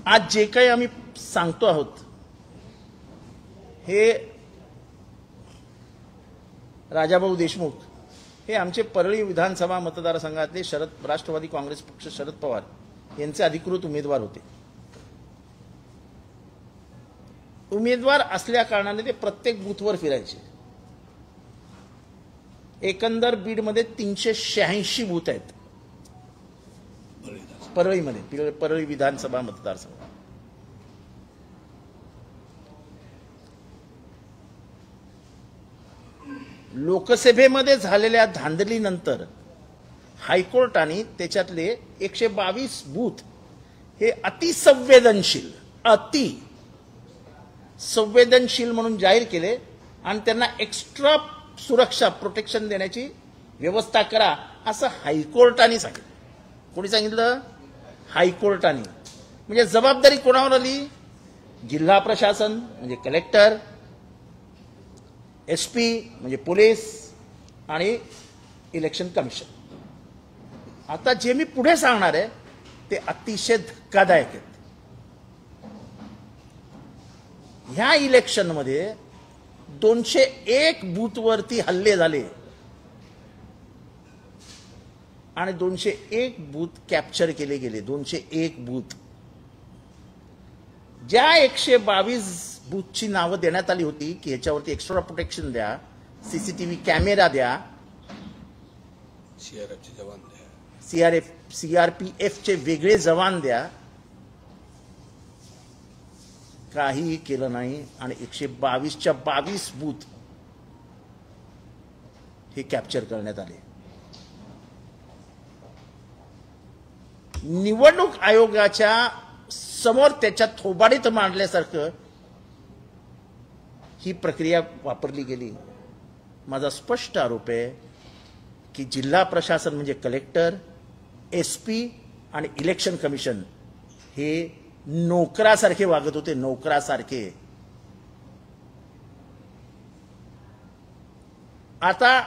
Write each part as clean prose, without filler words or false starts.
आज जे काही आम्ही सांगतो आहोत हे राजाभाऊ देशमुख हे आमचे परळी विधानसभा मतदारसंघातले राष्ट्रवादी काँग्रेस पक्ष शरद पवार यांचे अधिकृत उमेदवार होते। उमेदवार असल्या कारणाने ते प्रत्येक बूथवर फिरायचे। एकंदर बीडमध्ये 386 बूथ आहेत परळीमध्ये, परळी विधानसभा मतदारसंघ। लोकसभेमध्ये झालेल्या धांदलीनंतर हायकोर्टाने त्याच्यातले 122 बूथ हे अति संवेदनशील म्हणून जाहीर केले आणि त्यांना एक्स्ट्रा सुरक्षा प्रोटेक्शन देण्याची व्यवस्था करा असं हायकोर्टाने सांगितलं। कोणी सांगितलं? हायकोर्टाने। म्हणजे जबाबदारी कोणावर आली? जिल्हा प्रशासन म्हणजे कलेक्टर, एसपी म्हणजे पोलीस आणि इलेक्शन कमिशन। आता जे मी पुढे सांगणार आहे ते अतिशय धक्कादायक आहे। ह्या इलेक्शनमध्ये 201 बूथवरती हल्ले झाले आणि 201 बूथ कॅप्चर केले गेले। 201 बूथ, ज्या 122 बूथची नावं देण्यात आली होती की ह्याच्यावरती एक्स्ट्रा प्रोटेक्शन द्या, सीसीटीव्ही कॅमेरा द्या, सीआरपीएफचे जवान द्या, सीआरपीएफचे वेगळे जवान द्या, काहीही केलं नाही आणि 122च्या 22 बूथ हे कॅप्चर करण्यात आले। निवडणूक आयोगाच्या समोर त्याच्या थोबाडीत मांडल्यासारखं ही प्रक्रिया वापरली गेली। माझा स्पष्ट आरोप आहे की जिल्हा प्रशासन म्हणजे कलेक्टर, एसपी आणि इलेक्शन कमिशन हे नोकरासारखे वागत होते, नोकरासारखे। आता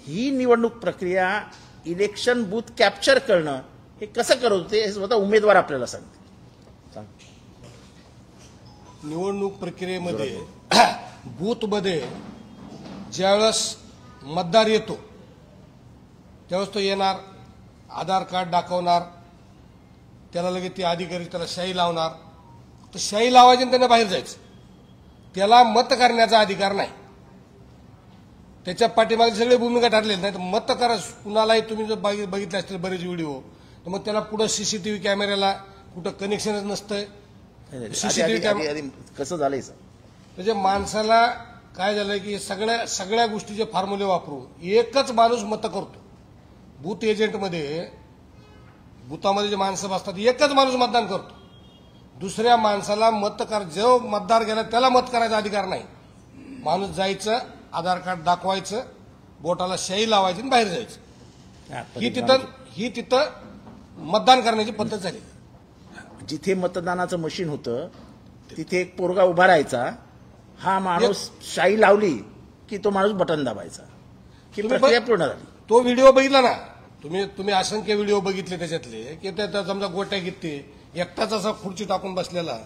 ही निवडणूक प्रक्रिया, इलेक्शन बूथ कॅप्चर करणं हे कसं करत होते हे स्वतः उमेदवार आपल्याला सांगते। निवडणूक प्रक्रियेमध्ये बूथमध्ये ज्यावेळेस मतदार येतो त्यावेळेस तो येणार, आधार कार्ड दाखवणार, त्याला लगेच ते अधिकारी त्याला शाई लावणार, तर शाई लावायची आणि त्याने बाहेर जायचं। त्याला मत करण्याचा अधिकार नाही। त्याच्या पाठीमागे सगळे भूमिका ठरलेली नाही, तर मत करा कुणालाही। तुम्ही जर बघितले असतील बरेच व्हिडिओ, तर मग त्याला पुढे सीसीटीव्ही कॅमेऱ्याला कुठं कनेक्शनच नसतंय। सीसीटीव्ही कॅमेरा कसं झालंय म्हणजे माणसाला काय झालंय की सगळ्या गोष्टीचे फॉर्म्युले वापरून एकच माणूस मत करतो। बूथ एजंटमध्ये, बूथामध्ये जे माणसं बसतात एकच माणूस मतदान करतो। दुसऱ्या माणसाला जो मतदार गेला त्याला मत करायचा अधिकार नाही। माणूस जायचं, आधार कार्ड दाखवायचं, बोटाला शाई लावायची आणि बाहेर जायचं। ही तिथं मतदान करण्याची पद्धत झाली। जिथे मतदानाचं मशीन होतं तिथे एक पोरगा उभा राहायचा, हा माणूस शाई लावली की तो माणूस बटन दाबायचा, की प्रक्रिया पूर्ण झाली। तो व्हिडिओ बघितला ना तुम्ही असंख्य व्हिडिओ बघितले त्याच्यातले की त्या समजा गोट्या घेते एकटाच असा खुर्ची टाकून बसलेला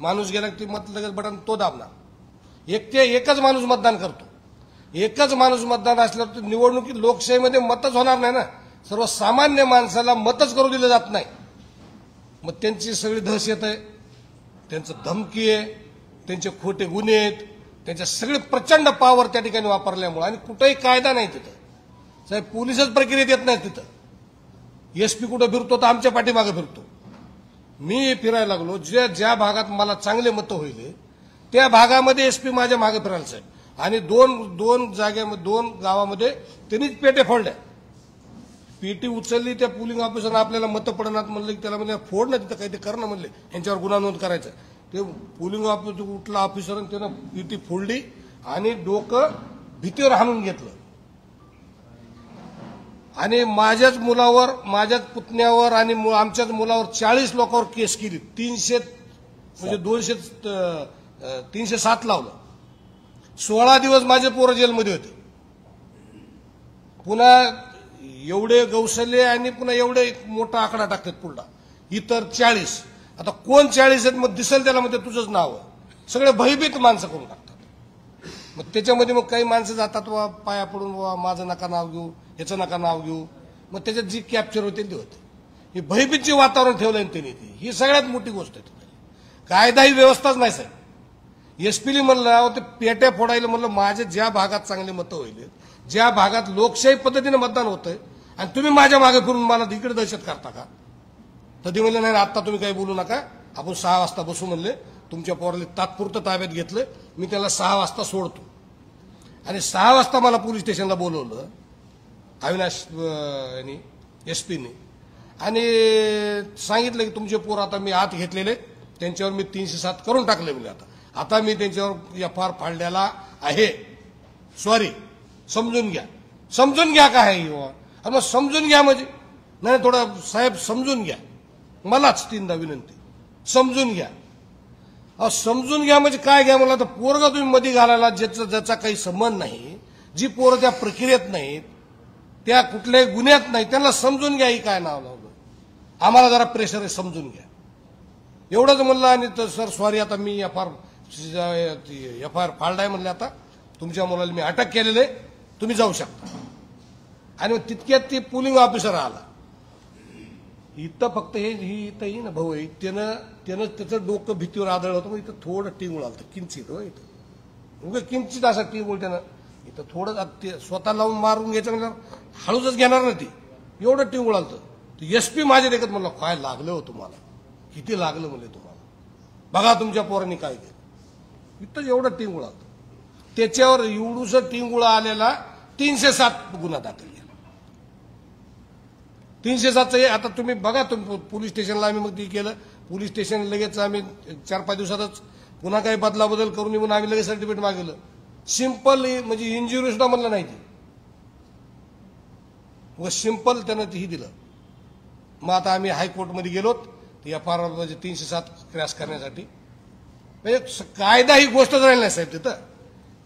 माणूस गेला की मत लगेच बटन तो दाबणार। एकच माणूस मतदान करतो। एकच माणूस मतदान असल्यावर निवडणुकीत लोकशाहीमध्ये मतच होणार नाही ना। सर्वसामान्य माणसाला मतच करू दिलं जात नाही। मग त्यांची सगळी दहशत आहे, त्यांचं धमकी आहे, त्यांचे खोटे गुन्हे आहेत, त्यांच्या सगळे प्रचंड पॉवर त्या ठिकाणी वापरल्यामुळे, आणि कुठेही कायदा नाही तिथं। साहेब पोलीसच प्रक्रियेत येत नाही तिथं। एसपी कुठं फिरतो तर आमच्या पाठीमागे फिरतो। मी फिरायला लागलो, ज्या भागात मला चांगले मतं होईल त्या भागामध्ये एसपी माझ्या मागे फिरायला साहेब। आणि दोन गावामध्ये त्यांनीच पेटे फोडल्या। पेटी उचलली, त्या पोलिंग ऑफिसरने आपल्याला मतं पडणार म्हणलं की त्याला म्हणजे फोड ना, तिथं काही ते करणं म्हणले, यांच्यावर गुन्हा नोंद करायचा। ते पोलिंग उठला ऑफिसर, त्यानं पेटी फोडली आणि डोकं भीतीवर हाणून घेतलं आणि माझ्याच मुलावर, माझ्याच पुतण्यावर आणि आमच्याच मुलावर 40 लोकांवर केस केली। 307 लावलं। 16 दिवस माझे पोरं जेलमध्ये होते। पुन्हा एवढे गौशल्य आणि पुन्हा एवढे एक मोठा आकडा टाकतात पुढला, इतर 40. आता कोण 40 आहेत मग दिसेल त्याला म्हणते तुझंच नाव आहे. सगळे भयभीत माणसं करून टाकतात. मग त्याच्यामध्ये मग काही माणसं जातात वा पाया पडून वा माझं नका नाव घेऊ, याचं नका नाव घेऊ. मग त्याच्यात जी कॅप्चर होते ते होते. हे भयभीतचे वातावरण ठेवलं त्यांनी, ही सगळ्यात मोठी गोष्ट आहे. कायदा ही व्यवस्थाच नाही साहेब. एसपीली म्हणलं ते पेट्या फोडायला म्हणलं माझ्या ज्या भागात चांगले मतं होईल, ज्या भागात लोकशाही पद्धतीने मतदान होतंय आणि तुम्ही माझ्या मागे फिरून मला इकडे दहशत करता का? तर ते म्हणले नाही आता तुम्ही काही बोलू नका, आपण 6 वाजता बसू म्हणले. तुमच्या पोराला तात्पुरतं ताब्यात घेतलं, मी त्याला 6 वाजता सोडतो. आणि 6 वाजता मला पोलीस स्टेशनला बोलवलं अविनाश एसपीने आणि सांगितलं की तुमचे पोर आता मी आत घेतलेले, त्यांच्यावर मी 307 करून टाकले. म्हणजे आता मी त्यांच्यावर FR फाडलेला आहे. सॉरी, समजून घ्या. समजून घ्या काय आहे मग समजून घ्या म्हणजे नाही थोडं साहेब समजून घ्या. मलाच 3दा विनंती, समजून घ्या. समजून घ्या म्हणजे काय घ्या मला? तर पोरगा तुम्ही मध्ये घालायला ज्याचा काही संबंध नाही, जी पोरं त्या प्रक्रियेत नाहीत, त्या कुठल्याही गुन्ह्यात नाही, त्यांना समजून घ्या. ही काय नाव लावलं? आम्हाला जरा प्रेशर आहे, समजून घ्या एवढंच म्हणलं. आणि तर सर सॉरी आता मी FR फाळलाय म्हणले, आता तुमच्या मुलाला मी अटक केलेलं आहे, तुम्ही जाऊ शकता. आणि तितक्यात ती पोलिंग ऑफिसर आला. इथं फक्त ही इथं ही ना भाऊ आहे, त्यानं त्याचं डोकं भीतीवर आदळ होतं. मग इथं थोडं टिंगूळ आलं किंचित. हो इथं किंचित असा टिंगूळ त्यानं इथं थोडं स्वतः लावून मारून घ्यायचं म्हणजे हळूच घेणार ना ती, एवढं टिंगूळ आलं. SP माझ्या देखत म्हणलं काय लागलं हो तुम्हाला, किती लागलं म्हणले तुम्हाला, बघा तुमच्या पोरांनी काय केलं. इथं एवढं टिंगूळ आलं. त्याच्यावर एवढूसं टिंगूळ आलेला 307 गुन्हा दाखल केला. 307चं आता तुम्ही बघा. तुम्ही पोलीस स्टेशनला आम्ही मग ती केलं. पोलीस स्टेशन लगेच आम्ही 4-5 दिवसातच पुन्हा काही बदलाबदल करून येऊन आम्ही लगेच सर्टिफिकेट मागितलं. सिंपल म्हणजे इंजुरी सुद्धा म्हणलं नाही ती, व सिंपल त्यानं ही दिलं. मग आता आम्ही हायकोर्टमध्ये गेलोत FR म्हणजे 307 क्रॅश करण्यासाठी. म्हणजे कायदा ही गोष्टच राहिली नाही साहेब. तिथं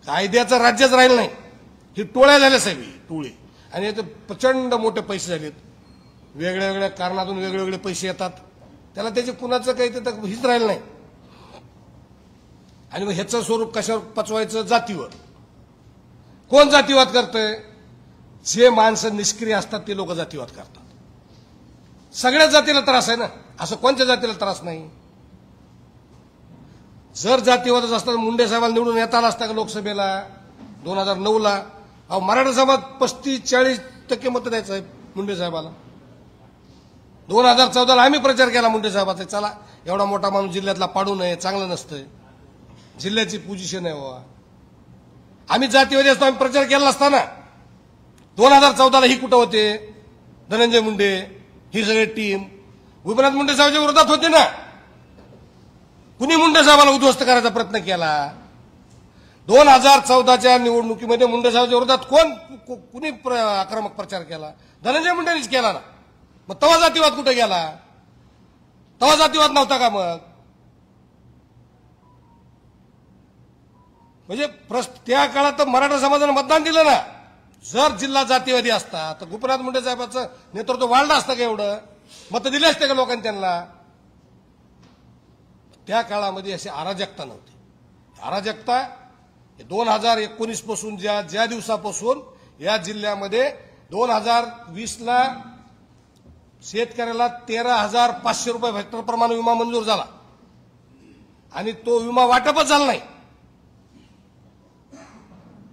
कायद्याचं राज्यच राहिलं नाही. ही टोळ्या झाल्या साहेब, ही टोळी. आणि याचे प्रचंड मोठे पैसे झालेत. वेगळ्या वेगळ्या कारणातून वेगळे पैसे येतात. त्याला त्याचे कुणाचं काही तिथं हीच राहिलं नाही. आणि मग ह्याचं स्वरूप कशावर पचवायचं? जातीवर. कोण जातीवाद करतंय? जे माणसं निष्क्रिय असतात ते लोक जातीवाद करतात. सगळ्याच जातीला त्रास आहे ना, असं कोणत्या जातीला त्रास नाही? जर जातीवादच असता तर मुंडे साहेबांना निवडून येता आला असता का लोकसभेला 2009ला? अहो मराठा समाज 35-40% मतं द्यायचं आहे मुंडे साहेबाला. 2014ला आम्ही प्रचार केला मुंडे साहेबाचा, चला एवढा मोठा माणूस जिल्ह्यातला पाडू नये, चांगलं नसतंय, जिल्ह्याची पोझिशन आहे बाबा. आम्ही जातीवादी असतो, आम्ही प्रचार केला असताना 2014ला ही कुठं होते? धनंजय मुंडे ही सगळी टीम गोपीनाथ मुंडे साहेबांच्या विरोधात होते ना. कुणी मुंडे साहेबाला उद्ध्वस्त करायचा प्रयत्न केला? 2014च्या निवडणुकीमध्ये मुंडे साहेबांच्या विरोधात कुणी आक्रमक प्रचार केला? धनंजय मुंडेंनीच केला ना. मग तवा जातीवाद कुठे गेला? तवा जातीवाद नव्हता का? मग म्हणजे त्या काळात मराठा समाजानं मतदान दिलं ना. जर जिल्हा जातीवादी असता तर गोपीनाथ मुंडे साहेबांचं नेतृत्व वाढलं असतं का? एवढं मतं दिले असते का लोकांनी त्यांना? त्या काळामध्ये अशी अराजकता नव्हती. अराजकता 2019 पासून ज्या दिवसापासून या जिल्ह्यामध्ये 2020ला शेतकऱ्याला 13,500 रुपये हेक्टर प्रमाणे विमा मंजूर झाला आणि तो विमा वाटपच झाला नाही.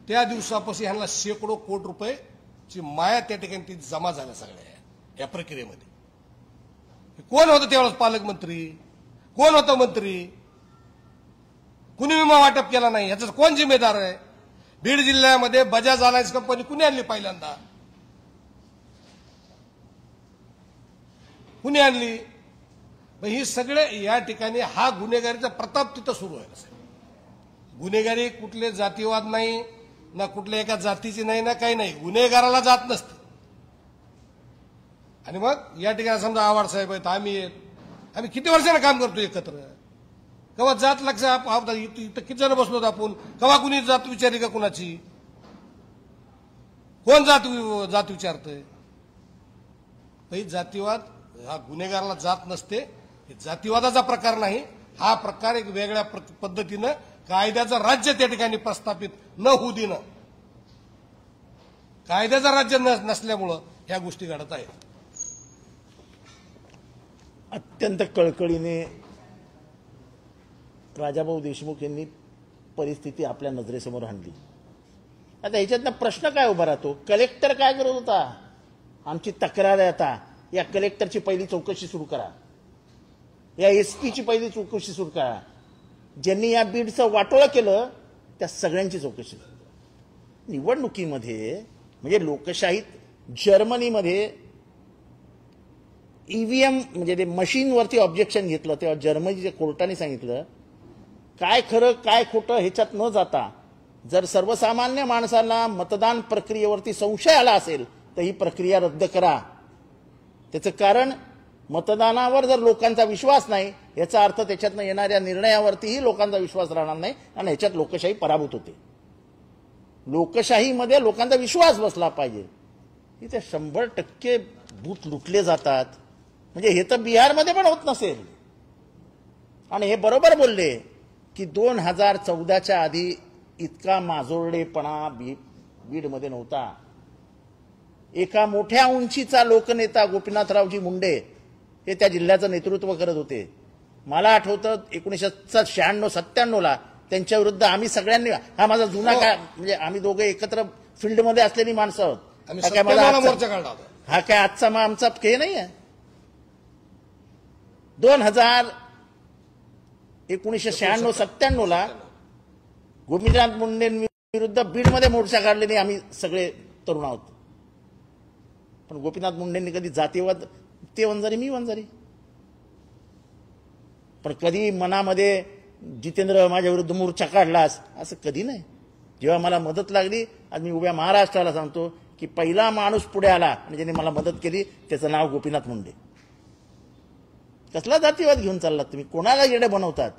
त्या दिवसापासून ह्यांना शेकडो कोटी रुपयेची माया त्या ठिकाणी ती जमा झाल्या सगळ्या या प्रक्रियेमध्ये. कोण होतं त्यावेळेस पालकमंत्री? कोण होतं मंत्री? कुणी विमा वाटप केला नाही, याचा कोण जिम्मेदार आहे? बीड जिल्ह्यामध्ये बजाज अलायन्स कंपनी कुणी आणली पहिल्यांदा? कुणी आणली? ही सगळे या ठिकाणी हा गुन्हेगारीचा प्रताप तिथं सुरू आहे. गुन्हेगारी कुठले जातीवाद नाही ना, कुठल्या एका जातीची नाही ना, काही नाही. गुन्हेगाराला जात नसते. आणि मग या ठिकाणी समजा आव्हाड साहेब आहेत, आम्ही किती वर्षानं काम करतो एकत्र. केव्हा जात लक्ष इथं किती जण बसलो आपण? केव्हा कुणी जात विचारली का कुणाची? कोण जात विचारतंय? तर ही जातीवाद हा गुन्हेगाराला जात नसते, हे जातीवादाचा प्रकार नाही. हा प्रकार एक वेगळ्या पद्धतीनं कायद्याचं राज्य त्या ठिकाणी प्रस्थापित न होऊ देणं, कायद्याचं राज्य नसल्यामुळं ह्या गोष्टी घडत आहेत. अत्यंत कळकळीने राजाभाऊ देशमुख यांनी परिस्थिती आपल्या नजरेसमोर आणली. आता ह्याच्यातनं प्रश्न काय उभा राहतो, कलेक्टर काय करत होता? आमची तक्रार आहे आता, या कलेक्टरची पहिली चौकशी सुरू करा, या एसपीची पहिली चौकशी सुरू करा, ज्यांनी या बीडचं वाटोळं केलं त्या सगळ्यांची चौकशी. निवडणुकीमध्ये म्हणजे लोकशाहीत जर्मनीमध्ये ईव्हीएम म्हणजे ते मशीनवरती ऑब्जेक्शन घेतलं तेव्हा जर्मनीच्या कोर्टाने सांगितलं काय खरं काय खोटं ह्याच्यात न जाता जर सर्वसामान्य माणसाला मतदान प्रक्रियेवरती संशय आला असेल तर ही प्रक्रिया रद्द करा. त्याचं कारण मतदानावर जर लोकांचा विश्वास नाही याचा अर्थ त्याच्यातनं येणाऱ्या निर्णयावरतीही लोकांचा विश्वास राहणार नाही आणि ह्याच्यात लोकशाही पराभूत होते. लोकशाहीमध्ये लोकांचा विश्वास बसला पाहिजे. इथे 100% बूथ लुटले जातात म्हणजे हे तर बिहारमध्ये पण होत नसेल. आणि हे बरोबर बोलले की 2014च्या आधी इतका माजोरडेपणा बीडमध्ये नव्हता. एका मोठ्या उंचीचा लोकनेता गोपीनाथरावजी मुंडे हे त्या जिल्ह्याचं नेतृत्व करत होते. मला आठवतं 1996-97ला त्यांच्या विरुद्ध आम्ही सगळ्यांनी, हा माझा जुना काय म्हणजे आम्ही दोघे एकत्र फील्डमध्ये असलेली माणसं आहोत. हा काय आजचा आमचा हे नाही आहे. 1996-97ला गोपीनाथ मुंडेंविरुद्ध बीडमध्ये मोर्चा काढलेली आम्ही सगळे तरुण आहोत. पण गोपीनाथ मुंडेंनी कधी जातीवाद, ते वंजारी मी वंजारी, पण कधी मनामध्ये जितेंद्र माझ्या विरुद्ध मोर्चा काढलास असं कधी नाही. जेव्हा मला मदत लागली, आज मी उभ्या महाराष्ट्राला सांगतो की पहिला माणूस पुढे आला आणि ज्याने मला मदत केली त्याचं नाव गोपीनाथ मुंडे. कसला जातीवाद घेऊन चाललात तुम्ही? कोणाला येडे बनवतात?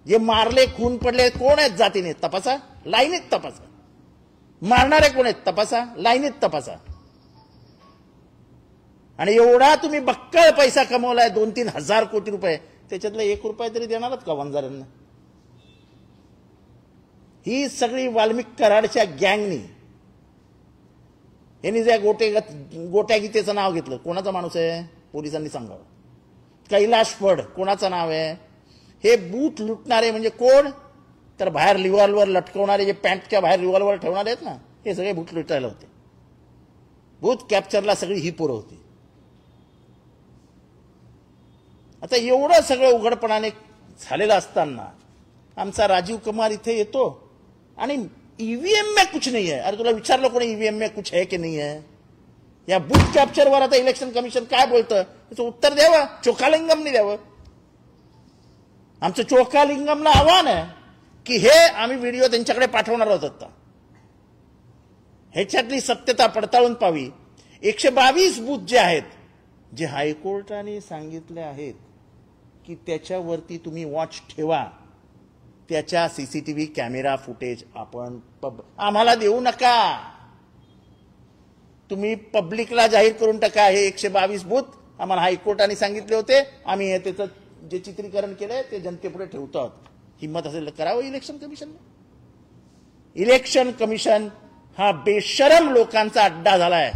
जे मारले खून पडले कोण आहेत जातीने तपासा, लाईनीत तपासा. मारणारे कोण आहेत तपासा, लाईनीत तपासा. आणि एवढा तुम्ही बक्कळ पैसा कमवलाय 2-3 हजार कोटी रुपये, त्याच्यातला 1 रुपया तरी देणारच का वंजाऱ्यांना? ही सगळी वाल्मिक कराडच्या गँगनी यांनी ज्या गोट्या गीतेचं नाव घेतलं. कोणाचा माणूस आहे पोलिसांनी सांगावं. कैलाश फड कोणाचं नाव आहे? हे बूथ लुटणारे म्हणजे कोण? तर बाहेर रिव्हॉल्वर लटकवणारे, जे पॅन्टच्या बाहेर रिव्हॉल्वर ठेवणारे आहेत ना, हे सगळे बूथ लुटायला होते. बूथ कॅप्चरला सगळी ही पोरं होती. आता एवढं सगळं उघडपणाने झालेलं असताना आमचा राजीव कुमार इथे येतो आणि ईव्हीएम में कुछ नहीं है. अरे तुला विचारलं कोणी ईव्हीएम में कुछ है की नाही है? या बूथ कॅप्चरवर आता इलेक्शन कमिशन काय बोलतं त्याचं उत्तर द्यावं. चोखालिंगमने द्यावं. आमचं चोखालिंगमला आव्हान आहे की हे आम्ही व्हिडिओ त्यांच्याकडे पाठवणार आहोत. आता ह्याच्यातली सत्यता पडताळून पाहावी. 122 बूथ जे आहेत, जे हायकोर्टाने सांगितले आहेत की त्याच्यावरती तुम्ही वॉच ठेवा, त्याच्या सीसीटीव्ही कॅमेरा फुटेज आपण आम्हाला देऊ नका. तुम्ही पब्लिकला जाहीर करून टाका. हे 122 बूथ आम्हाला हायकोर्टाने सांगितले होते, आम्ही हे त्याचं जे चित्रीकरण केलंय ते जनतेपुढे ठेवतो आहोत. हिंमत असेल तर करावं इलेक्शन कमिशनने. इलेक्शन कमिशन हा बेशरम लोकांचा अड्डा झालाय.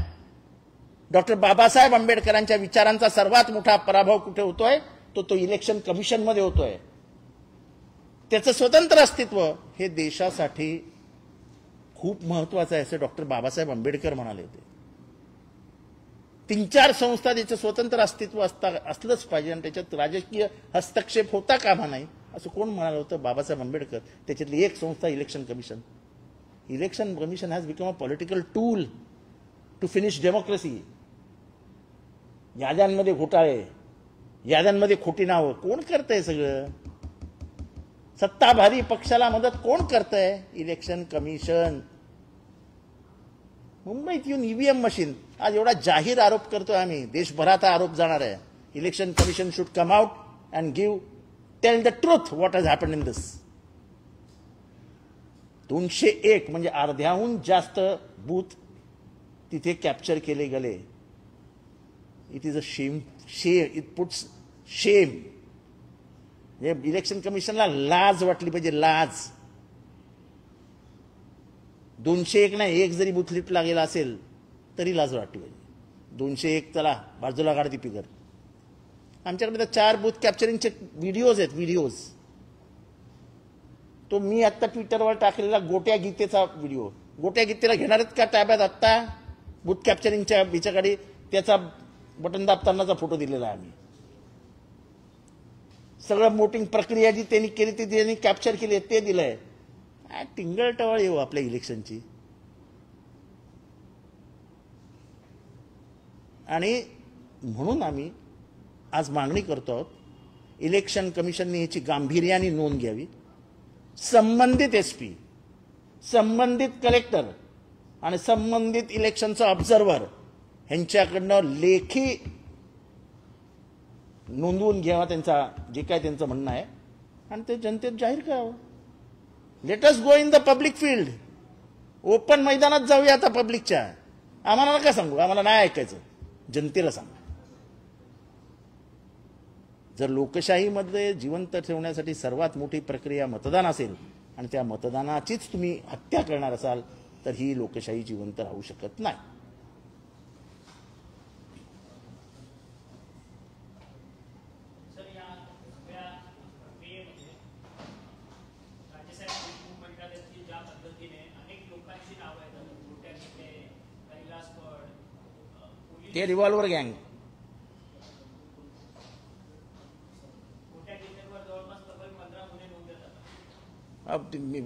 डॉक्टर बाबासाहेब आंबेडकरांच्या विचारांचा सर्वात मोठा पराभव कुठे होतोय? तो इलेक्शन कमिशनमध्ये होतोय. त्याचं स्वतंत्र अस्तित्व हे देशासाठी खूप महत्वाचं आहे असं डॉक्टर बाबासाहेब आंबेडकर म्हणाले होते. 3-4 संस्था त्याचं स्वतंत्र अस्तित्व असलंच पाहिजे आणि त्याच्यात राजकीय हस्तक्षेप होता कामा नाही असं कोण म्हणालं होतं? बाबासाहेब आंबेडकर. त्याच्यातली एक संस्था election commission. Election commission has become a political tool to finish democracy. याद्यांमध्ये घोटाळे, याद्यांमध्ये खोटी नावं कोण करतंय? सगळं सत्ताधारी पक्षाला मदत कोण करतंय? Election commission. मुंबईत येऊन ईव्हीएम मशीन, आज एवढा जाहीर आरोप करतोय आम्ही, देशभरात हा आरोप जाणार आहे. Election commission should come out and tell the truth what has happened in this. 201 म्हणजे अर्ध्याहून जास्त बूथ तिथे कॅप्चर केले गेले. It is a shame. It puts शेम. इलेक्शन कमिशनला लाज वाटली पाहिजे, लाज. 201 नाही, 1 जरी बूथ लिफ्ट लागेला असेल तरी लाज वाटली पाहिजे. 201 चला बाजूला काढ ती फिगर. आमच्याकडे तर 4 बूथ कॅप्चरिंगचे व्हिडिओज आहेत, व्हिडिओज. तो मी आत्ता ट्विटरवर टाकलेला गोट्या गीतेचा व्हिडिओ. गोट्या गीतेला घेणार आहेत का ताब्यात आत्ता बूथ कॅप्चरिंगच्या बिचाकडे? त्याचा बटन दाबतानाचा फोटो दिलेला आहे आम्ही. सगळं वोटिंग प्रक्रिया जी त्यांनी केली ती त्यांनी कॅप्चर केली ते दिलंय. टिंगल येऊ आपल्या इलेक्शनची. आणि म्हणून आम्ही आज मागणी करतो आहोत, इलेक्शन कमिशनने याची गांभीर्याने नोंद घ्यावी. संबंधित एसपी, संबंधित कलेक्टर आणि संबंधित इलेक्शनचा ऑब्झर्व्हर ह्यांच्याकडनं लेखी नोंदवून घ्यावा त्यांचा जे काय त्यांचं म्हणणं आहे आणि ते जनतेत जाहीर करावं. Let us go in the public field. Open मैदानात जाऊया आता पब्लिकच्या. आम्हाला नका सांगू, आम्हाला नाही ऐकायचं, जनतेला सांगा. जर लोकशाहीमध्ये जिवंत ठेवण्यासाठी सर्वात मोठी प्रक्रिया मतदान असेल आणि त्या मतदानाचीच तुम्ही हत्या करणार असाल तर ही लोकशाही जिवंत राहू शकत नाही. ते रिव्हॉल्वर गँग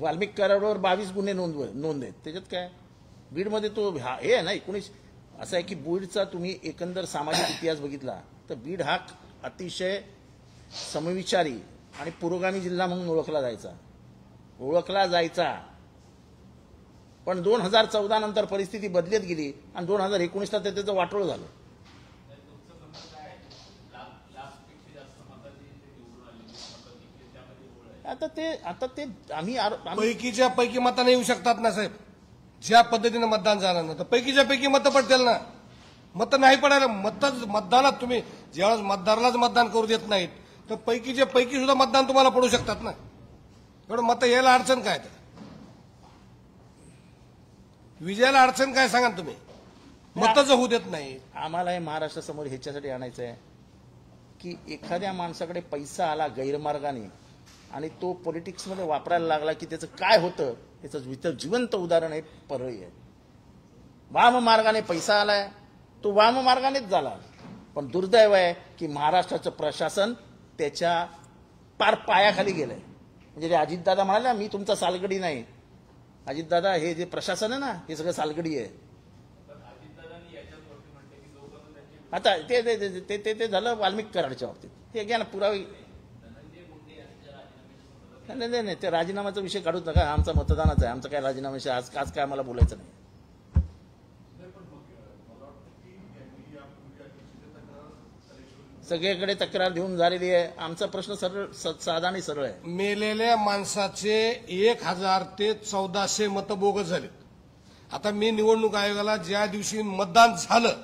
वाल्मिक कराडावर 22 गुन्हे नोंद आहेत. त्याच्यात काय बीडमध्ये तो हे आहे ना 19. असं आहे की बीडचा तुम्ही एकंदर सामाजिक इतिहास बघितला तर बीड हा अतिशय समविचारी आणि पुरोगामी जिल्हा म्हणून ओळखला जायचा. पण 2014 नंतर परिस्थिती बदलत गेली आणि 2019ला त्याचं वाटोळ झालं. आता ते आम्ही पैकीच्या पैकी मताने येऊ शकतात ना साहेब. ज्या पद्धतीने मतदान झालं ना तर पैकीच्या पैकी मतं पडतील ना. मतं नाही पडायला मतदानात तुम्ही ज्यावेळेस मतदारालाच मतदान करू देत नाहीत तर पैकीच्या पैकी सुद्धा मतदान तुम्हाला पडू शकतात ना. एवढं मतं यायला अडचण काय? विजयाला अडचण काय सांगा तुम्ही? मतच होऊ देत नाही. आम्हाला हे महाराष्ट्रासमोर ह्याच्यासाठी आणायचं आहे की एखाद्या माणसाकडे पैसा आला गैरमार्गाने आणि तो पॉलिटिक्समध्ये वापरायला लागला की त्याचं काय होतं याचं जिवंत उदाहरण आहे परळी आहे. वाम मार्गाने पैसा आलाय तो वाम मार्गानेच झाला. पण दुर्दैव आहे की महाराष्ट्राचं प्रशासन त्याच्या पार पायाखाली गेलंय. म्हणजे ते अजितदादा म्हणाले ना मी तुमचा सालगडी नाही. अजितदादा हे जे प्रशासन आहे ना हे सगळं सालगडी आहे. आता ते झालं वाल्मिक कराडच्या बाबतीत. हे घ्या ना पुरावे. नाही ते राजीनाम्याचा विषय काढूच नका. आमचा मतदानाचा आहे. आमचा काय राजीनाम्याविषयी आज काय आम्हाला बोलायचं नाही. सगळीकडे तक्रार देऊन झालेली आहे. आमचा प्रश्न साधा आणि सरळ आहे. मेलेल्या माणसाचे 1000 ते 1400 मतं बोगस झाले. आता मी निवडणूक आयोगाला ज्या दिवशी मतदान झालं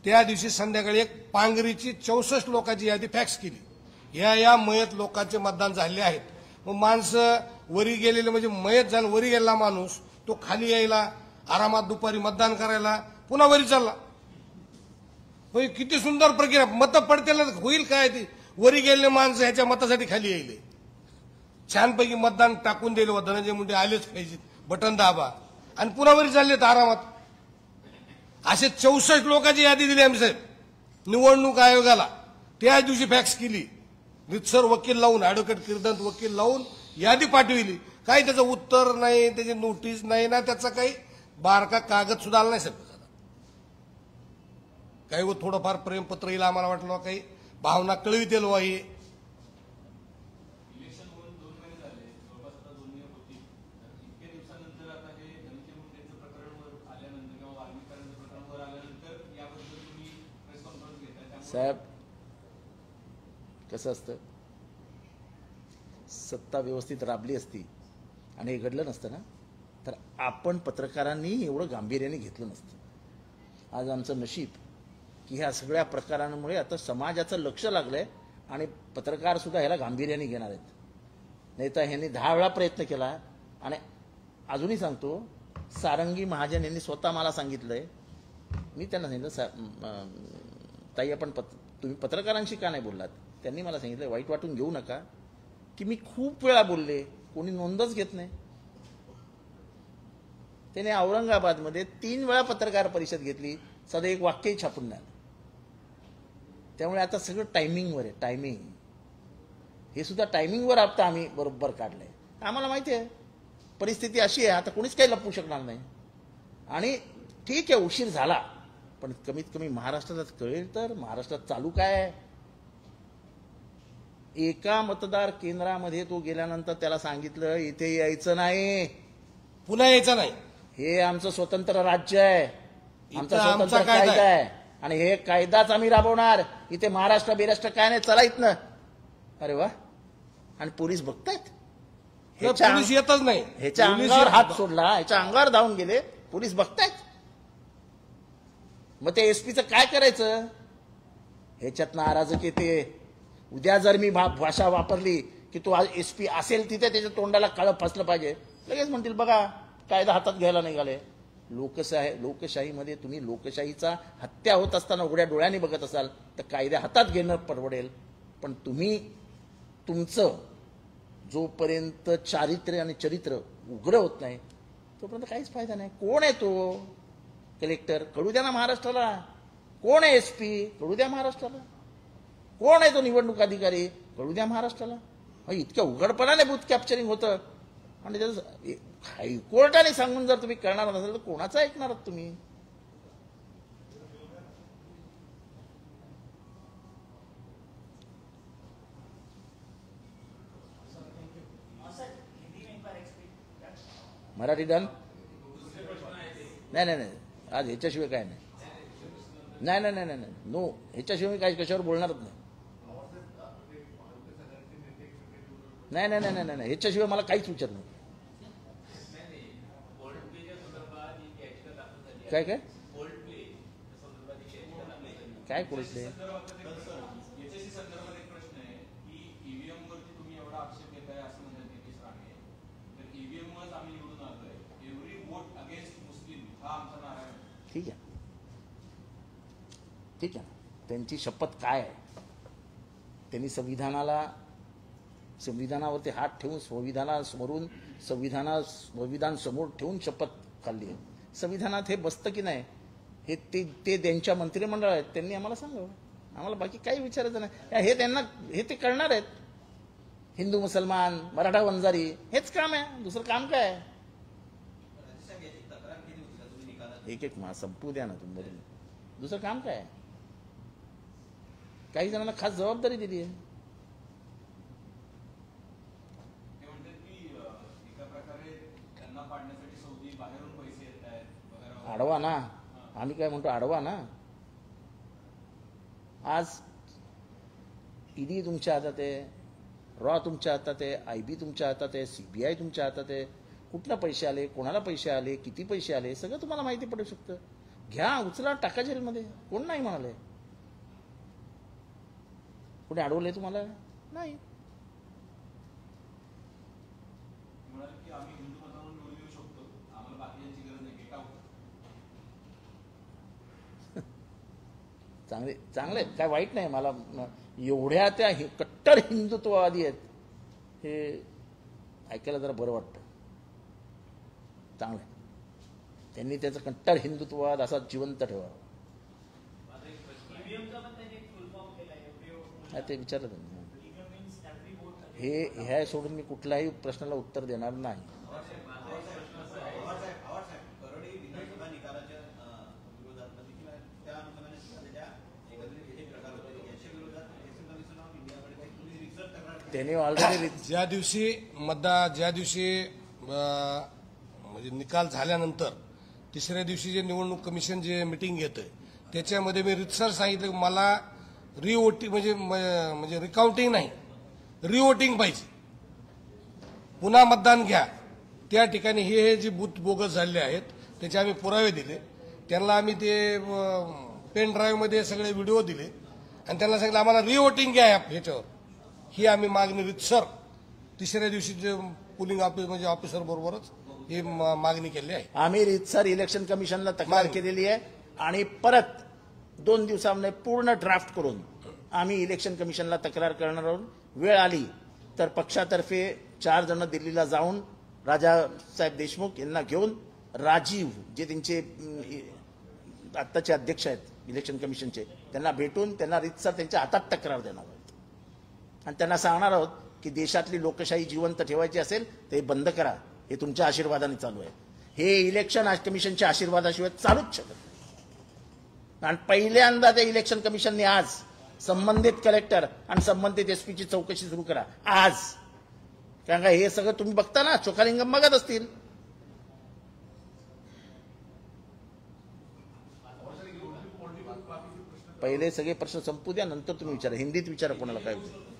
त्या दिवशी संध्याकाळी एक पांगरीची 64 लोकांची यादी फॅक्स केली. या मयत लोकांचे मतदान झाले आहेत. मग माणसं वरी गेलेले म्हणजे मयत झालं वरी गेलेला माणूस तो खाली यायला आरामात दुपारी मतदान करायला पुन्हा वरी चालला. किती सुंदर प्रक्रिया. मतं पडतील होईल काय? ती वरी गेलेले माणसं ह्याच्या मतासाठी खाली यायले. छानपैकी मतदान टाकून दिलं. धनंजय मुंडे आलेच पाहिजे बटन दाबा आणि पुन्हा वरी चाललेत आरामात. असे 64 लोकांची यादी दिली आम्ही साहेब निवडणूक आयोगाला. त्याच दिवशी फॅक्स केली. रितसर वकील लावून ऍडव्होकेट किर्दंत वकील लावून यादी पाठविली. काही त्याचं उत्तर नाही, त्याची नोटीस नाही ना, त्याचा काही बारका कागद सुद्धा आला नाही साहेब. काही थोडंफार प्रेमपत्र येईल आम्हाला वाटलं काही भावना कळवित येईल हे. इलेक्शन होऊन 2 महिने झाले जवळपास 2 महिने होती. इतक्या दिवसानंतर आता हे धनंजय मुंडेंचं प्रकरण वर आल्यानंतर किंवा वाल्मिकांचं प्रकरण वर आल्यानंतर याबद्दल तुम्ही प्रेस कॉन्फरन्स घेताय. साहेब कसं असतं सत्ता व्यवस्थित राबली असती आणि हे घडलं नसतं ना तर आपण पत्रकारांनी एवढं गांभीर्याने घेतलं नसतं. आज आमचं नशीब की ह्या सगळ्या प्रकारांमुळे आता समाजाचं लक्ष लागलंय आणि पत्रकार सुद्धा ह्याला गांभीर्याने घेणार आहेत. नाही तर ह्यांनी 10 वेळा प्रयत्न केला. आणि अजूनही सांगतो, सारंगी महाजन यांनी स्वतः मला सांगितलंय, मी त्यांना सांगितलं ताई आपण तुम्ही पत्रकारांशी का नाही बोललात. त्यांनी मला सांगितलं वाईट वाटून घेऊ नका की मी खूप वेळा बोलले, कोणी नोंदच घेत नाही. त्याने औरंगाबादमध्ये 3 वेळा पत्रकार परिषद घेतली, साधं एक वाक्यही छापून नाही. त्यामुळे आता सगळं टायमिंगवर आहे. टायमिंग हे सुद्धा टायमिंगवर आता आम्ही बरोबर काढलंय. आम्हाला माहिती आहे परिस्थिती अशी आहे, आता कोणीच काही लपवू शकणार नाही. आणि ठीक आहे उशीर झाला, पण कमीत कमी महाराष्ट्रात कळेल तर महाराष्ट्रात चालू काय आहे. एका मतदार केंद्रामध्ये तो गेल्यानंतर त्याला सांगितलं इथे यायचं नाही, पुन्हा यायचं नाही. हे आमचं स्वतंत्र राज्य आहे, आमचा इथं आमचा स्वतंत्र कायदा कायदा आहे आणि हे कायदाच आम्ही राबवणार. इथे महाराष्ट्र बिराष्ट्र काय नाही, चला इथनं. अरे वा. आणि पोलीस बघतायत, पोलीस येतच नाही. ह्याच्या अंगावर हात सोडला, ह्याच्या अंगावर धावून गेले, पोलीस बघतायत. मग ते एसपीचं काय करायचं. ह्याच्यात नाराजक येते. उद्या जर मी भाषा वापरली की तो एसपी असेल तिथे त्याच्या तोंडाला काळं फसलं पाहिजे, लगेच म्हणतील बघा कायदा हातात घ्यायला निघाले. लोकशाहीमध्ये तुम्ही लोकशाहीचा हत्या होत असताना उघड्या डोळ्यांनी बघत असाल तर कायदे हातात घेणं परवडेल. पण तुम्ही तुमचं जोपर्यंत चारित्र्य आणि चरित्र उघड होत नाही तोपर्यंत काहीच फायदा नाही. कोण आहे तो कलेक्टर, कळू द्या ना महाराष्ट्राला. कोण आहे एसपी, कळू द्या महाराष्ट्राला. कोण आहे तो निवडणूक अधिकारी, कळू द्या महाराष्ट्राला. इतक्या उघडपणाने बूथ कॅप्चरिंग होतं आणि त्याचं हायकोर्टाने सांगून जर तुम्ही करणार नसेल तर कोणाचं ऐकणार आहात तुम्ही. मराठी डन. नाही आज ह्याच्याशिवाय काय नाही. नाही नो, ह्याच्याशिवाय मी काही कशावर बोलणारच नाही. ह्याच्याशिवाय मला काहीच विचार नाही. काय काय काय कोर्ट याच्याशी संदर्भात एक प्रश्न आहे की ईव्हीएम वरती तुम्ही एवढा आक्षेप घेताय असं म्हणतात नितीश राणे. तर ईव्हीएम मुळेच आम्ही निवडून आलोय. एव्हरी वोट अगेन्स्ट मुस्लिम हा आमचा नारा आहे. ठीक आहे. त्यांची शपथ काय आहे. त्यांनी संविधानावरती हात ठेवून संविधान समोर ठेवून शपथ खाल्ली आहे. संविधानात हे बसतं की नाही हे ते त्यांच्या मंत्रिमंडळ आहेत, त्यांनी आम्हाला सांगावं. आम्हाला बाकी काही विचारायचं नाही. हे ते करणार आहेत. हिंदू मुसलमान मराठा वंजारी हेच काम आहे, दुसरं काम काय आहे. एक संपू द्या ना तुम्ही, दुसरं काम काय आहे. काही जणांना खास जबाबदारी दिली आहे. ते म्हणतात की एका प्रकारे त्यांना पाडण्यासाठी सौदी बाहेरून पैसे येत आहेत. अडवा ना, आम्ही काय म्हणतो अडवा ना. आज ईडी तुमच्या हातात आहे, रॉ तुमच्या हातात आहे, आयबी तुमच्या हातात आहे, सीबीआय तुमच्या हातात आहे. कुठला पैसे आले, कोणाला पैसे आले, किती पैसे आले सगळं तुम्हाला माहिती पडू शकतं. घ्या, उचला, टाका जेलमध्ये. कोण नाही म्हणाले. कुठे अडवलंय तुम्हाला? नाही. म्हणाले की आम्ही हिंदू मतावरून निवडून येऊ शकतो, आम्हाला बाकीच्यांची गरज नाही. का चांगले काय वाईट नाही. मला एवढ्या त्या कट्टर हिंदुत्ववादी आहेत हे ऐकायला जरा बरं वाटतं. चांगलं त्यांनी त्याचं कट्टर हिंदुत्ववाद असा जिवंत ठेवावा. ते विचारलं हे ह्या सोडून मी कुठल्याही प्रश्नाला उत्तर देणार नाही. त्याने ऑलरेडी ज्या दिवशी म्हणजे निकाल झाल्यानंतर तिसऱ्या दिवशी जे निवडणूक कमिशन जे मिटिंग घेतं त्याच्यामध्ये मी रितसर सांगितलं की मला रिवोटिंग म्हणजे रिकाउंटिंग नाही, रिवोटिंग पाहिजे. पुन्हा मतदान घ्या. त्या ठिकाणी हे जे बूथ बोगस झालेले आहेत त्याचे आम्ही पुरावे दिले. त्यांना आम्ही ते पेन ड्राईव्ह मध्ये सगळे व्हिडिओ दिले आणि त्यांना सांगितलं आम्हाला रिवोटिंग घ्या ह्याच्यावर. ही आम्ही मागणी रितसर तिसऱ्या दिवशी पोलिंग ऑफिसर बरोबरच ही मागणी केली आहे. आम्ही रीतसर इलेक्शन कमिशनला तक्रार केलेली आहे आणि परत 2 दिवसांमध्ये पूर्ण ड्राफ्ट करून आम्ही इलेक्शन कमिशनला तक्रार करणार आहोत. वेळ आली तर पक्षातर्फे 4 जण दिल्लीला जाऊन राजासाहेब देशमुख यांना घेऊन राजीव जे त्यांचे आत्ताचे अध्यक्ष आहेत इलेक्शन कमिशनचे त्यांना भेटून त्यांना रीतसर त्यांच्या हातात तक्रार देणार आहोत आणि त्यांना सांगणार आहोत की देशातली लोकशाही जिवंत ठेवायची असेल ते बंद करा. हे तुमच्या आशीर्वादाने चालू आहे. हे इलेक्शन कमिशनच्या आशीर्वादाशिवाय चालूच शकत नाही. आणि पहिल्यांदा ते इलेक्शन कमिशनने आज संबंधित कलेक्टर आणि संबंधित एसपीची चौकशी सुरू करा आज. कारण का हे सगळं तुम्ही बघता ना, चोखालिंगम बघत असतील. पहिले सगळे प्रश्न संपू द्या, नंतर तुम्ही विचारा. हिंदीत विचारा कोणाला काय होतं.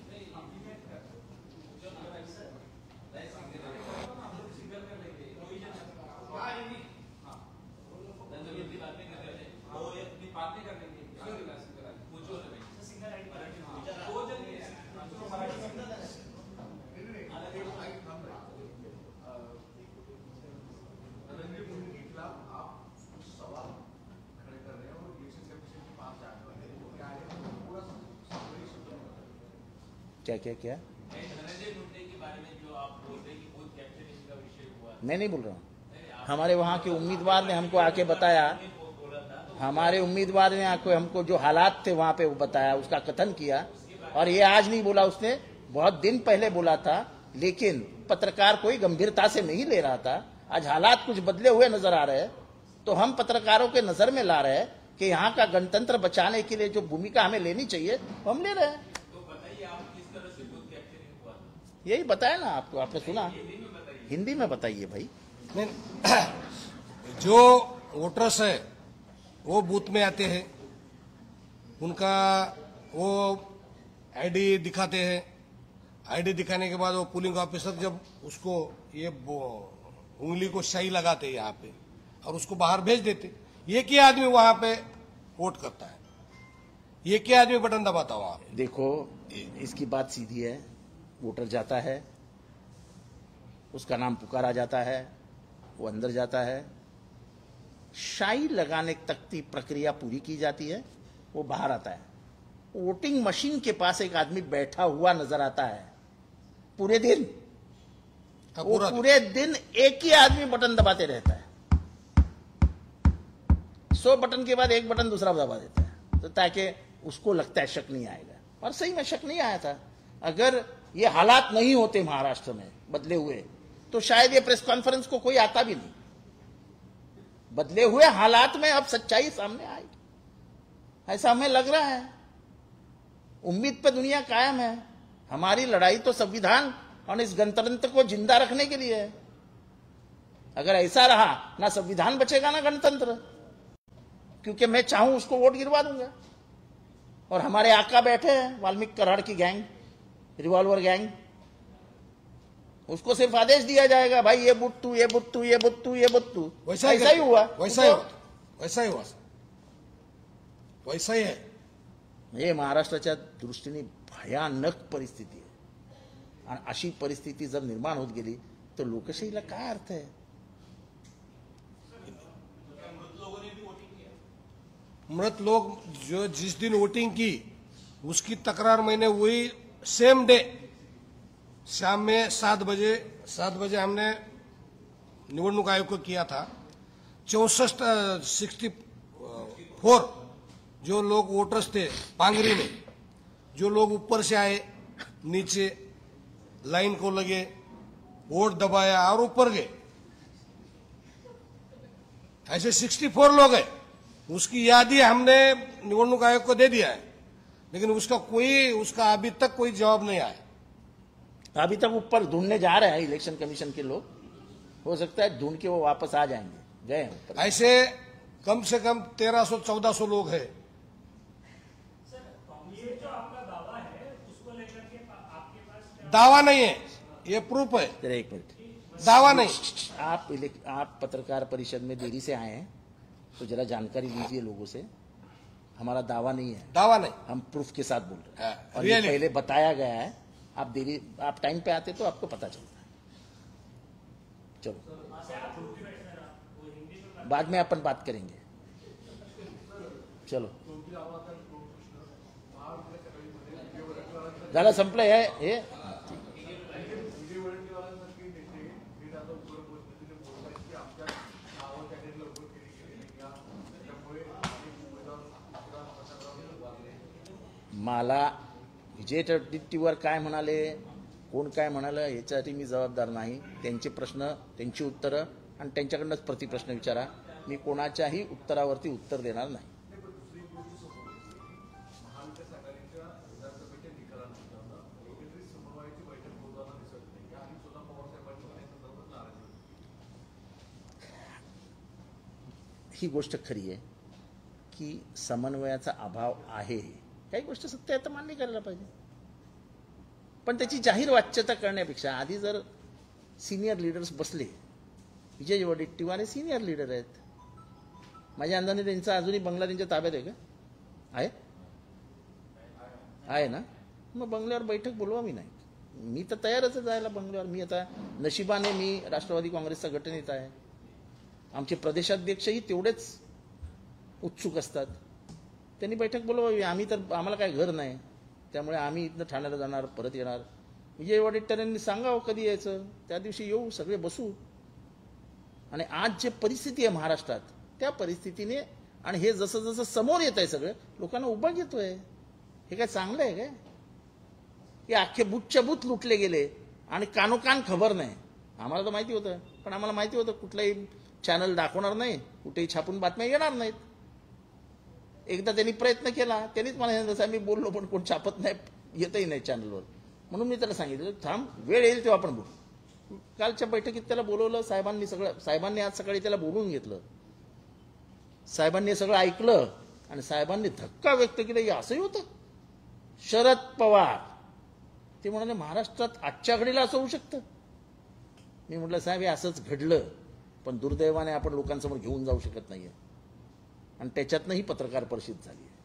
क्या क्या क्या मैं नहीं बोल रहा हूँ. हमारे वहाँ के उम्मीदवार ने हमको आके बताया, हमारे उम्मीदवार ने आके हमको जो हालात थे वहाँ पे वो बताया, उसका कथन किया. और ये आज नहीं बोला, उसने बहुत दिन पहले बोला था, लेकिन पत्रकार कोई गंभीरता से नहीं ले रहा था. आज हालात कुछ बदले हुए नजर आ रहे हैं तो हम पत्रकारों के नजर में ला रहे हैं कि यहाँ का गणतंत्र बचाने के लिए जो भूमिका हमें लेनी चाहिए वो हम ले रहे हैं. यही बताया ना आपको, आपने सुना. हिंदी में बताइए भाई. नहीं, जो वोटर्स है वो बूथ में आते हैं, उनका वो आईडी दिखाते हैं. आईडी दिखाने के बाद वो पोलिंग ऑफिसर जब उसको ये उंगली को शाई लगाते हैं यहाँ पे और उसको बाहर भेज देते. एक ही आदमी वहां पे वोट करता है, एक ही आदमी बटन दबाता वहां पे. देखो इसकी बात सीधी है. वोटर जाता है, उसका नाम पुकारा जाता है, वो अंदर जाता है, शाई लगाने तक की प्रक्रिया पूरी की जाती है, वो बाहर आता है. वोटिंग मशीन के पास एक आदमी बैठा हुआ नजर आता है पूरे दिन. वो पूरे दिन एक ही आदमी बटन दबाते रहता है. 100 बटन के बाद एक बटन दूसरा दबा देता है, तो ताकि उसको लगता है शक नहीं आएगा. और सही में शक नहीं आया था. अगर ये हालात नहीं होते महाराष्ट्र में बदले हुए तो शायद ये प्रेस कॉन्फ्रेंस को कोई आता भी नहीं. बदले हुए हालात में अब सच्चाई सामने आएगी, ऐसा हमें लग रहा है. उम्मीद पे दुनिया कायम है. हमारी लड़ाई तो संविधान और इस गणतंत्र को जिंदा रखने के लिए है. अगर ऐसा रहा ना संविधान बचेगा ना गणतंत्र, क्योंकि मैं चाहूं उसको वोट गिरवा दूंगा. और हमारे आका बैठे हैं, वाल्मीकि कराड़ की गैंग, रिवॉल्वर गैंग, उसको सिर्फ आदेश दिया जाएगा, भाई ये बुट्टू, ये बुट्टू, ये बुट्टू, ये बुट्टू. वैसा ही हुआ. वैसा ही हुआ, वैसा ही है. हे महाराष्ट्राच्या दृष्टीने भयानक परिस्थिती आहे. आणि अशी परिस्थिती जर निर्माण होत गेली तर लोकशाहीला काय अर्थ आहे. मृत लोग जो जिस दिन वोटिंग की उसकी तकरार मैंने वही सेम डे शाम में 7 बजे हमने निवडणूक आयोग को किया था. 64 जो लोग वोटर्स थे पांगरी में, जो लोग ऊपर से आए नीचे लाइन को लगे, वोट दबाया और ऊपर गए, ऐसे 64 लोग हैं. उसकी यादी हमने निवडणूक आयोग को दे दिया है, लेकिन उसका अभी तक कोई जवाब नहीं आया. अभी तक ऊपर ढूंढने जा रहे हैं इलेक्शन कमीशन के लोग. हो सकता है ढूंढ के वो वापस आ जाएंगे. गए हैं ऊपर. ऐसे कम से कम 1300-1400 लोग हैं. दावा नहीं है, ये प्रूफ है. जरा एक मिनट, दावा नहीं. आप पत्रकार परिषद में देरी से आए हैं तो जरा जानकारी लीजिए लोगों से. हमारा दावा नहीं है, दावा नहीं। हम प्रूफ के साथ बोल रहे हैं। हाँ, और ये really? पहले बताया गया है, आप देरी, आप टाइम पे आते तो आपको पता चलता है। चलो बाद में अपन बात करेंगे। चलो झालं, संपलं हे मला विजय वडेट्टीवार काय म्हणाले, कोण काय म्हणालं याच्यासाठी मी जबाबदार नाही। त्यांचे प्रश्न, त्यांची उत्तरं आणि त्यांच्याकडनंच प्रतिप्रश्न विचारा। मी कोणाच्याही उत्तरावरती उत्तर देणार नाही। ही गोष्ट खरी आहे की समन्वयाचा अभाव आहे। काही गोष्ट सत्य आहे तर मान्य करायला पाहिजे, पण त्याची जाहीर वाच्यता करण्यापेक्षा आधी जर सिनियर लीडर्स बसले, विजय वडेट्टीवार हे सिनियर लीडर आहेत, माझ्या अंदाने त्यांचा अजूनही बंगला त्यांच्या ताब्यात आहे का? आहे ना? मग बंगल्यावर बैठक बोलवा। मी तर तयारच आहे जायला बंगल्यावर। मी आता नशिबाने मी राष्ट्रवादी काँग्रेसचा गटनेता आहे, आमचे प्रदेशाध्यक्षही तेवढेच उत्सुक असतात। त्यांनी बैठक बोलवावी। आम्हाला काय घर नाही, त्यामुळे आम्ही इथनं ठाण्याला जाणार, परत येणार। विजय वडेट्टीवारांनी सांगावं कधी यायचं, त्या दिवशी येऊ, सगळे बसू। आणि आज जे परिस्थिती आहे महाराष्ट्रात, त्या परिस्थितीने आणि हे जसं जसं समोर येत आहे सगळं, लोकांना उबाग येतोय। हे काय चांगलं आहे काय? हे अख्खे बुथच्या बुथ लुटले गेले आणि कानोकान खबर नाही। आम्हाला तर माहिती होतं, पण आम्हाला माहिती होतं कुठलाही चॅनल दाखवणार नाही, कुठेही छापून बातम्या येणार नाहीत। एकदा त्यांनी प्रयत्न केला, त्यांनीच मला जसं मी बोललो, पण कोण छापत नाही, येतही नाही चॅनलवर। म्हणून मी त्याला सांगितलं थांब, वेळ येईल तेव्हा आपण बोलू। कालच्या बैठकीत त्याला बोलवलं साहेबांनी आज सकाळी त्याला बोलवून घेतलं। साहेबांनी सगळं ऐकलं आणि साहेबांनी धक्का व्यक्त केला, हे असंही होतं। शरद पवार ते म्हणाले महाराष्ट्रात आजच्या घडीला असं होऊ शकतं। मी म्हटलं साहेब हे असंच घडलं, पण दुर्दैवाने आपण लोकांसमोर घेऊन जाऊ शकत नाहीये आणि त्याच्यातनं ही पत्रकार परिषद झाली आहे।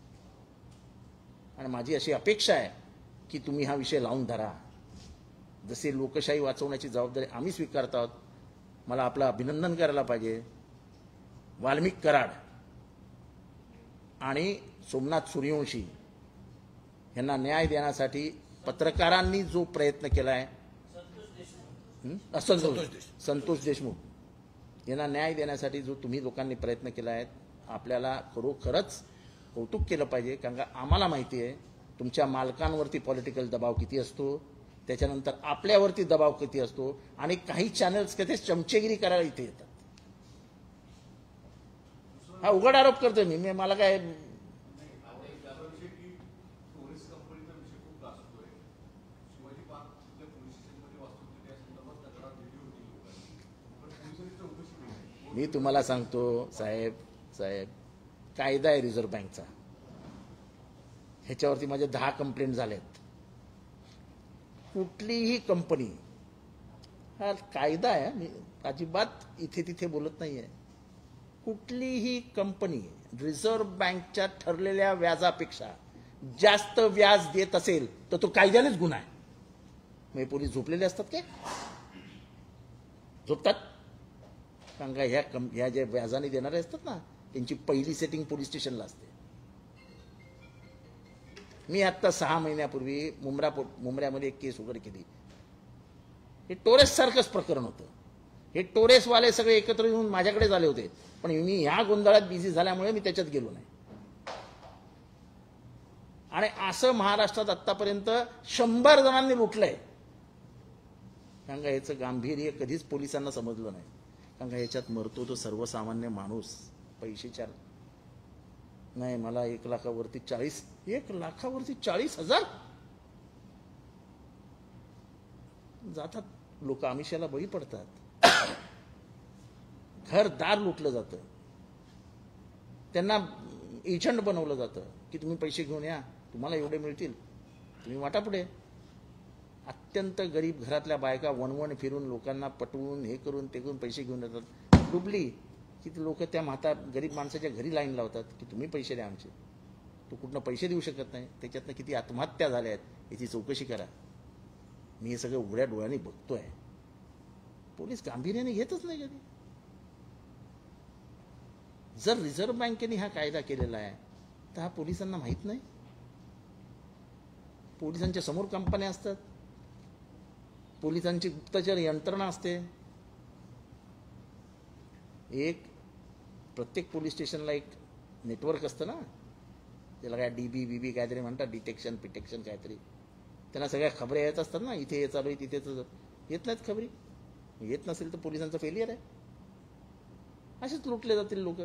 आणि माझी अशी अपेक्षा आहे की तुम्ही हा विषय लावून धरा। जसे लोकशाही वाचवण्याची जबाबदारी आम्ही स्वीकारत आहोत, मला आपलं अभिनंदन करायला पाहिजे। वाल्मिक कराड आणि सोमनाथ सूर्यवंशी यांना न्याय देण्यासाठी पत्रकारांनी जो प्रयत्न केलाय, संतोष देशमुख यांना न्याय देण्यासाठी जो तुम्ही लोकांनी प्रयत्न केला आहे, आपल्याला खरोखरच कौतुक केलं पाहिजे। कारण का आम्हाला माहिती आहे तुमच्या मालकांवरती पॉलिटिकल दबाव किती असतो, त्याच्यानंतर आपल्यावरती दबाव किती असतो, आणि काही चॅनल्स कधी चमचेगिरी करायला इथे येतात। हा उघड आरोप करतोय मी, मला काय मी तुम्हाला सांगतो साहेब, कायदा आहे रिझर्व्ह बँकचा, ह्याच्यावरती माझे 10 कंप्लेंट झालेत। कुठलीही कंपनी, हा कायदा आहे, मी अजिबात इथे तिथे बोलत नाहीये, कुठलीही कंपनी रिझर्व्ह बँकच्या ठरलेल्या व्याजापेक्षा जास्त व्याज देत असेल तर तो कायद्यानेच गुन्हा आहे। मग पोलीस झोपलेले असतात काय? झोपतात? कारण का ह्या ज्या व्याजाने देणारे असतात ना, त्यांची पहिली सेटिंग पोलीस स्टेशनला असते। मी आता 6 महिन्यापूर्वी मुंब्र्यामध्ये एक केस उघड केली। हे टोरेस सारखंच प्रकरण होतं। हे टोरेसवाले सगळे एकत्र येऊन माझ्याकडे झाले होते, पण मी ह्या गोंधळात बिझी झाल्यामुळे मी त्याच्यात गेलो नाही। आणि असं महाराष्ट्रात आतापर्यंत 100 जणांनी लुटलंय। कारण का याचं गांभीर्य कधीच पोलिसांना समजलं नाही। कारण का याच्यात मरतो तो सर्वसामान्य माणूस, पैशाच्या नाही। मला 1 लाखावरती 40,000 जातात लोक, आमिषाला बळी पडतात। घरदार लुटलं जातं, त्यांना एजंट बनवलं जातं की तुम्ही पैसे घेऊन या, तुम्हाला एवढे मिळतील, तुम्ही वाटा पुढे। अत्यंत गरीब घरातल्या बायका वणवण फिरून लोकांना पटवून हे करून ते करून पैसे घेऊन येतात। डुबली की लोक त्या गरीब माणसाच्या घरी लाईन लावतात की तुम्ही पैसे द्या आमचे। तो कुठनं पैसे देऊ शकत नाही, त्याच्यातनं किती आत्महत्या झाल्या आहेत याची चौकशी करा. मी हे सगळं उघड्या डोळ्यांनी बघतोय. पोलीस गांभीर्याने घेतच नाही कधी. जर रिझर्व्ह बँकेने हा कायदा केलेला आहे तर हा पोलिसांना माहीत नाही? पोलिसांच्या समोर कंपन्या असतात, पोलिसांची गुप्तचर यंत्रणा असते. एक प्रत्येक पोलीस स्टेशनला एक नेटवर्क असतं ना, त्याला काय DB काहीतरी म्हणतात, डिटेक्शन पिटेक्शन काहीतरी. त्यांना सगळ्या खबरी येत असतात ना, इथे हे चालू आहे तिथे येत नाहीत खबरी. येत नसेल तर पोलिसांचं फेलियर आहे. असेच लुटले जातील लोक.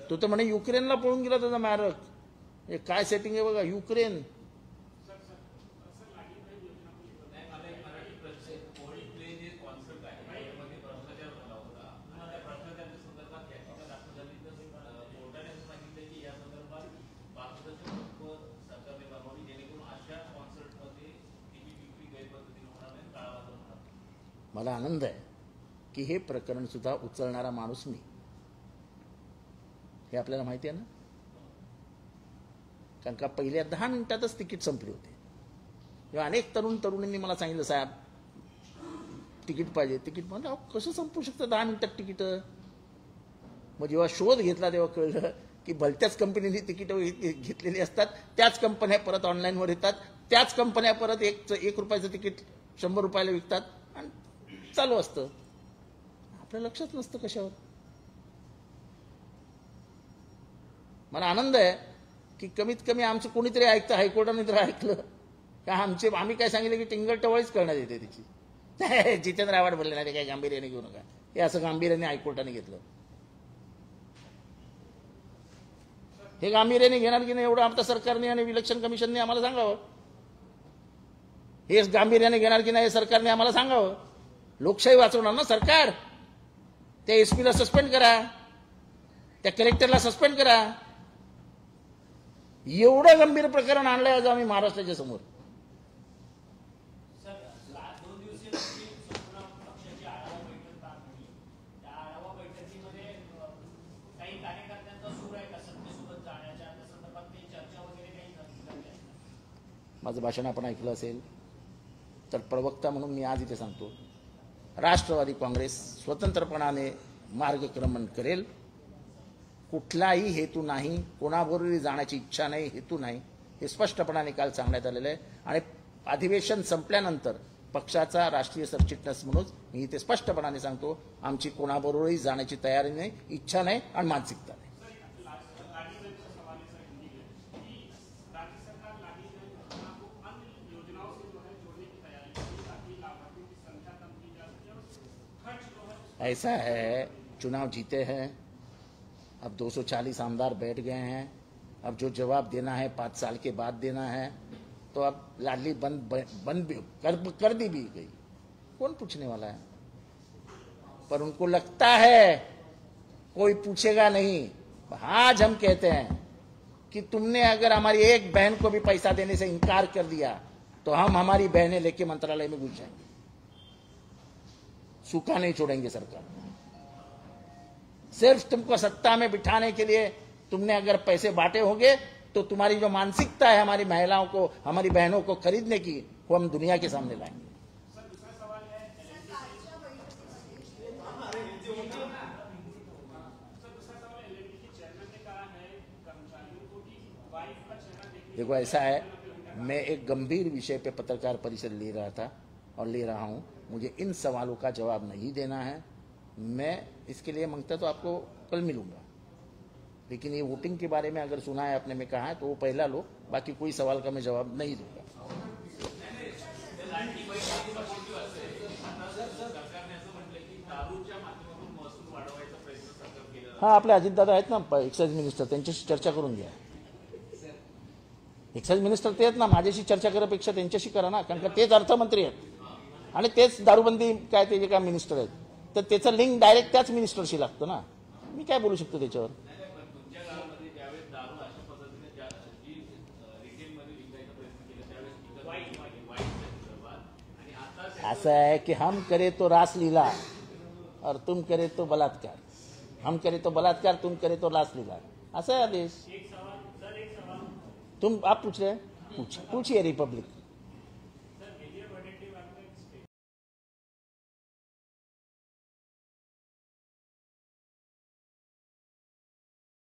तो तर म्हणे युक्रेनला पळून गेला त्याचा मारक. हे काय सेटिंग आहे बघा, युक्रेन. मला आनंद आहे की हे प्रकरण सुद्धा उचलणारा माणूस मी, हे आपल्याला माहिती आहे ना. कारण का पहिल्या 10 मिनिटातच तिकीट संपली होती. तेव्हा अनेक तरुणींनी मला सांगितलं, साहेब तिकीट पाहिजे, तिकीट म्हणजे. अहो कसं संपू शकतं 10 मिनिटात तिकीट? मग जेव्हा शोध घेतला तेव्हा कळलं की भलत्याच कंपनीने तिकीट घेतलेली असतात, त्याच कंपन्या परत ऑनलाईनवर येतात, त्याच कंपन्या परत एक रुपयाचं तिकीट 100 रुपयाला विकतात आणि चालू असतं. आपलं लक्षच नसतं कशावर. मला आनंद आहे की कमीत कमी आमचं कोणीतरी ऐकतं, हायकोर्टाने तर ऐकलं का. आम्ही काय सांगितलं की टिंगल-टवाळीच करण्यात येते तिची. जितेंद्र आव्हाड बोलले ना, ते काय गांभीर्याने घेऊ नका. हे असं गांभीर्याने हायकोर्टाने घेतलं. हे गांभीर्याने घेणार की नाही एवढं आमच्या सरकारने आणि इलेक्शन कमिशनने आम्हाला सांगावं. हे गांभीर्याने घेणार की नाही सरकारने आम्हाला सांगावं. लोकशाही वाचवणार ना सरकार. त्या SP ला सस्पेंड करा, त्या कलेक्टरला सस्पेंड करा. एवढं गंभीर प्रकरण आणलंय आज आम्ही महाराष्ट्राच्या समोर. माझं भाषण आपण ऐकलं असेल तर प्रवक्ता म्हणून मी आज इथे सांगतो, राष्ट्रवादी काँग्रेस स्वतंत्रपणाने मार्गक्रमण करेल. कुठलाही हेतू नाही, कोणाबरोबरही जाण्याची इच्छा नाही, हेतू नाही. हे स्पष्टपणाने काल सांगण्यात आलेलं आहे. आणि अधिवेशन संपल्यानंतर पक्षाचा राष्ट्रीय सरचिटणीस म्हणून मी इथे स्पष्टपणाने सांगतो, आमची कोणाबरोबरही जाण्याची तयारी नाही, इच्छा नाही आणि मानसिकता नाही. ऐसा है, चुनाव जीते हैं, अब 240 आमदार बैठ गए हैं. अब जो जवाब देना है 5 साल के बाद देना है. तो अब लाडली बंद भी कर दी भी गई, कौन पूछने वाला है? पर उनको लगता है कोई पूछेगा नहीं. आज हम कहते हैं कि तुमने अगर हमारी एक बहन को भी पैसा देने से इनकार कर दिया तो हम हमारी बहनें लेके मंत्रालय में घुस जाएंगे. सूखा नहीं छोड़ेंगे सरकार. सिर्फ तुमको सत्ता में बिठाने के लिए तुमने अगर पैसे बांटे होंगे तो तुम्हारी जो मानसिकता है हमारी महिलाओं को, हमारी बहनों को खरीदने की, वो हम दुनिया के सामने लाएंगे. देखो ऐसा है, मैं एक गंभीर विषय पे पत्रकार परिषद ले रहा था और ले रहा हूं. मुझे इन सवालों का जवाब नहीं देना है. मैं इसके लिए मांगता तो आपको कल मिलूंगा, लेकिन ये वोटिंग के बारे में अगर सुना है आपने, में कहा है तो वो पहला लो. बाकी कोई सवाल का मैं जवाब नहीं दूंगा. हाँ, आपले अजितदादा आहेत ना एक्साइज मिनिस्टर, त्यांच्याशी चर्चा करून घ्या. एक्साइज मिनिस्टर ते आहेत ना, माझ्याशी चर्चा करण्यापेक्षा त्यांच्याशी करा ना. कारण का तेच अर्थमंत्री आहेत आणि तेच दारूबंदी काय ते जे काय मिनिस्टर आहेत, तर त्याचं लिंक डायरेक्ट त्याच मिनिस्टरशी लागतं ना. मी काय बोलू शकतो त्याच्यावर? ऐसा है कि हम करे तो रासलीला और तुम करे तो बलात्कार. हम करे तो बलात्कार, तुम करे तो रासलीला. असा आहे आदेश. आप पूछ रहे हैं पूछिए रिपब्लिक